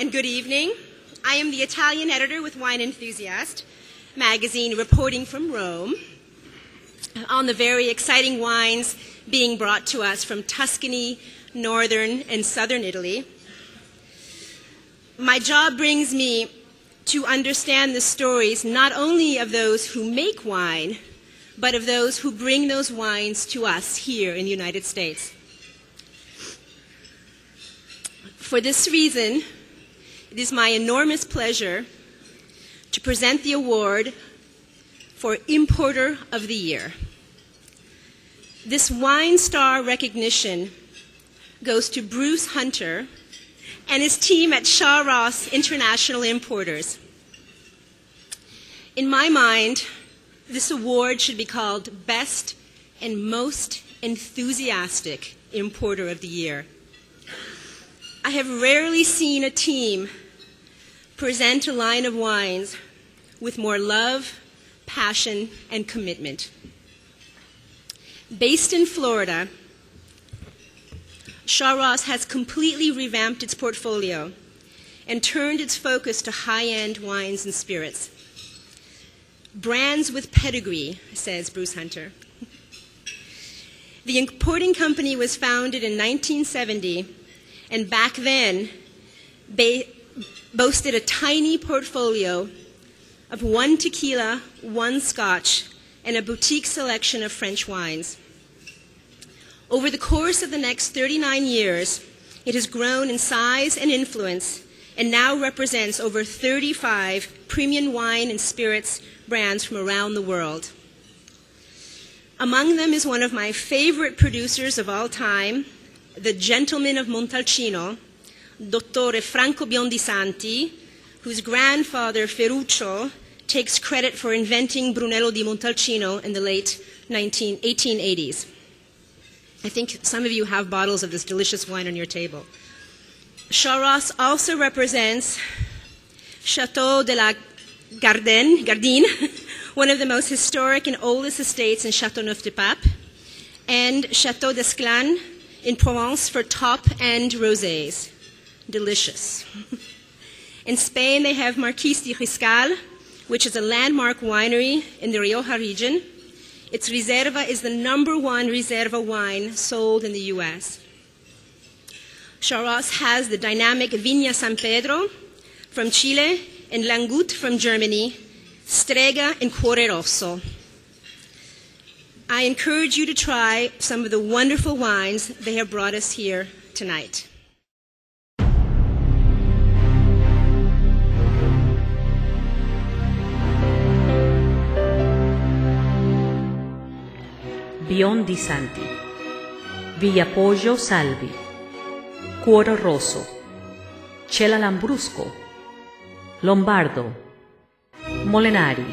and good evening. I am the Italian editor with Wine Enthusiast magazine, reporting from Rome on the very exciting wines being brought to us from Tuscany, northern and southern Italy. My job brings me to understand the stories not only of those who make wine, but of those who bring those wines to us here in the United States. For this reason, it is my enormous pleasure to present the award for Importer of the Year. This Wine Star recognition goes to Bruce Hunter and his team at Shaw Ross International Importers. In my mind, this award should be called Best and Most Enthusiastic Importer of the Year. I have rarely seen a team present a line of wines with more love, passion, and commitment. Based in Florida, Shaw Ross has completely revamped its portfolio and turned its focus to high-end wines and spirits. Brands with pedigree, says Bruce Hunter. The importing company was founded in 1970, and back then boasted a tiny portfolio of 1 tequila, 1 scotch, and a boutique selection of French wines. Over the course of the next 39 years, it has grown in size and influence and now represents over 35 premium wine and spirits brands from around the world. Among them is one of my favorite producers of all time, the gentleman of Montalcino, Dottore Franco Biondisanti, whose grandfather Ferruccio takes credit for inventing Brunello di Montalcino in the late 1880s. I think some of you have bottles of this delicious wine on your table. Shaw Ross also represents Château de la Gardine, one of the most historic and oldest estates in Châteauneuf-du-Pape, and Château d'Esclans in Provence for top-end rosés. Delicious. In Spain, they have Marquis de Riscal, which is a landmark winery in the Rioja region. Its Reserva is the #1 Reserva wine sold in the U.S. Shaw Ross has the dynamic Viña San Pedro from Chile and Langut from Germany, Strega and Cuore Rosso. I encourage you to try some of the wonderful wines they have brought us here tonight. Biondisanti, Villapoggio Salvi, Cuore Rosso, Cella Lambrusco, Lombardo, Molinari,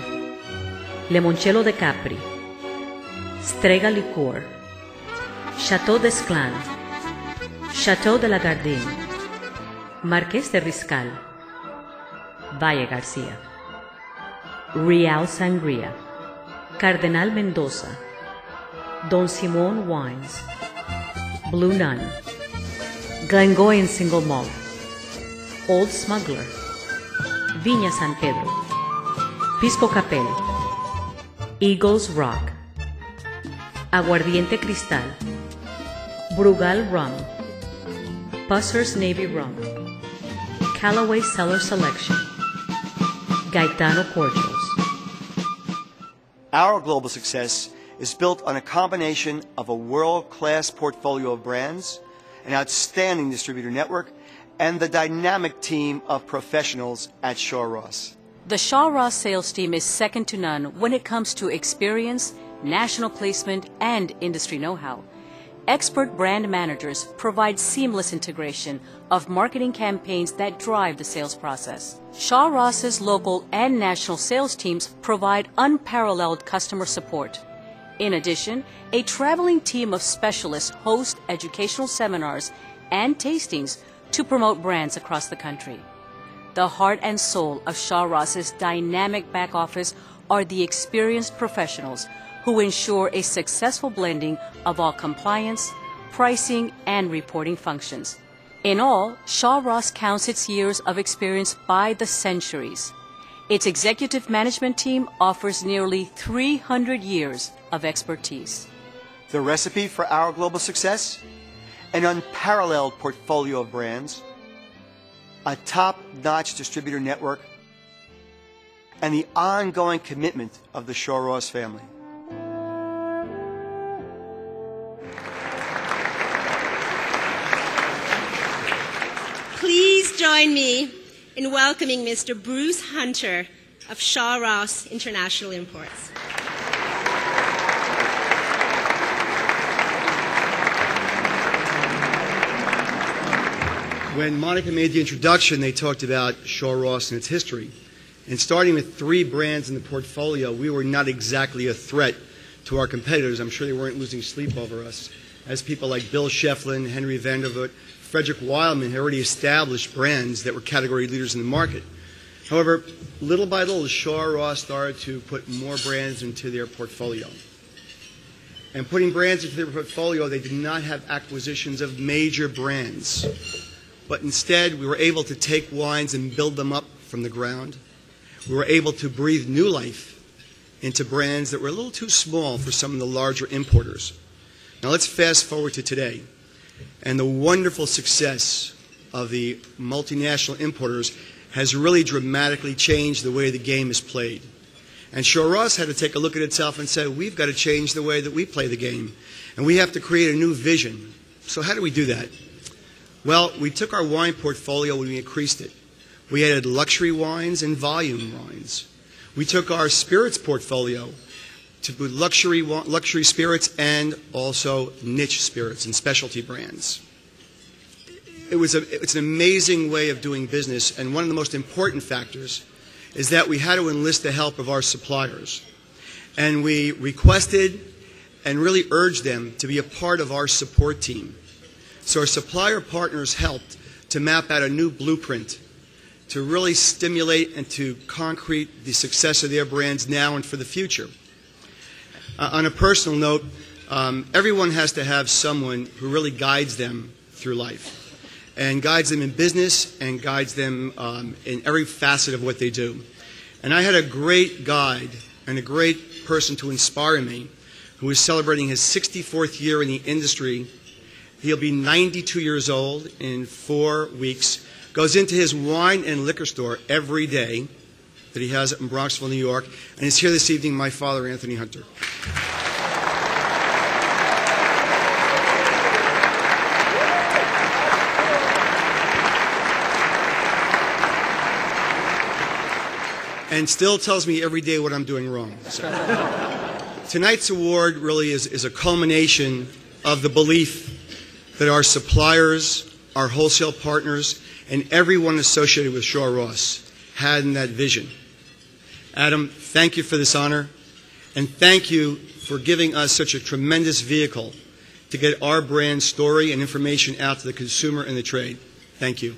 Limoncello de Capri, Strega Liqueur, Château d'Esclans, Château de la Gardine, Marqués de Riscal, Valle Garcia, Real Sangria, Cardenal Mendoza, Don Simón Wines, Blue Nun, Glengoyne Single Malt, Old Smuggler, Viña San Pedro, Pisco Capel, Eagles Rock, Aguardiente Cristal, Brugal Rum, Buster's Navy Rum, Callaway Cellar Selection, Gaetano Cordials. Our global success is built on a combination of a world-class portfolio of brands, an outstanding distributor network, and the dynamic team of professionals at Shaw Ross. The Shaw Ross sales team is second to none when it comes to experience, national placement, and industry know-how. Expert brand managers provide seamless integration of marketing campaigns that drive the sales process. Shaw Ross's local and national sales teams provide unparalleled customer support. In addition, a traveling team of specialists host educational seminars and tastings to promote brands across the country. The heart and soul of Shaw Ross's dynamic back office are the experienced professionals who ensure a successful blending of all compliance, pricing, and reporting functions. In all, Shaw Ross counts its years of experience by the centuries. Its executive management team offers nearly 300 years of expertise. The recipe for our global success? An unparalleled portfolio of brands, a top-notch distributor network, and the ongoing commitment of the Shaw Ross family. Please join me in welcoming Mr. Bruce Hunter of Shaw Ross International Imports. When Monica made the introduction, they talked about Shaw Ross and its history. And starting with 3 brands in the portfolio, we were not exactly a threat to our competitors. I'm sure they weren't losing sleep over us, as people like Bill Shefflin, Henry Vandervoort, Frederick Wildman had already established brands that were category leaders in the market. However, little by little, Shaw Ross started to put more brands into their portfolio. And putting brands into their portfolio, they did not have acquisitions of major brands. But instead, we were able to take wines and build them up from the ground. We were able to breathe new life into brands that were a little too small for some of the larger importers. Now let's fast forward to today. And the wonderful success of the multinational importers has really dramatically changed the way the game is played. And Shaw Ross had to take a look at itself and say, we've got to change the way that we play the game. And we have to create a new vision. So how do we do that? Well, we took our wine portfolio and we increased it. We added luxury wines and volume wines. We took our spirits portfolio to put luxury spirits and also niche spirits and specialty brands. It's an amazing way of doing business, and one of the most important factors is that we had to enlist the help of our suppliers. And we requested and really urged them to be a part of our support team. So our supplier partners helped to map out a new blueprint to really stimulate and to concrete the success of their brands now and for the future. On a personal note, everyone has to have someone who really guides them through life and guides them in business and guides them in every facet of what they do. And I had a great guide and a great person to inspire me who is celebrating his 64th year in the industry. He'll be 92 years old in 4 weeks, goes into his wine and liquor store every day that he has in Bronxville, New York, and is here this evening, my father, Anthony Hunter. And still tells me every day what I'm doing wrong. So. Tonight's award really is a culmination of the belief that our suppliers, our wholesale partners, and everyone associated with Shaw Ross had in that vision. Adam, thank you for this honor, and thank you for giving us such a tremendous vehicle to get our brand story and information out to the consumer and the trade. Thank you.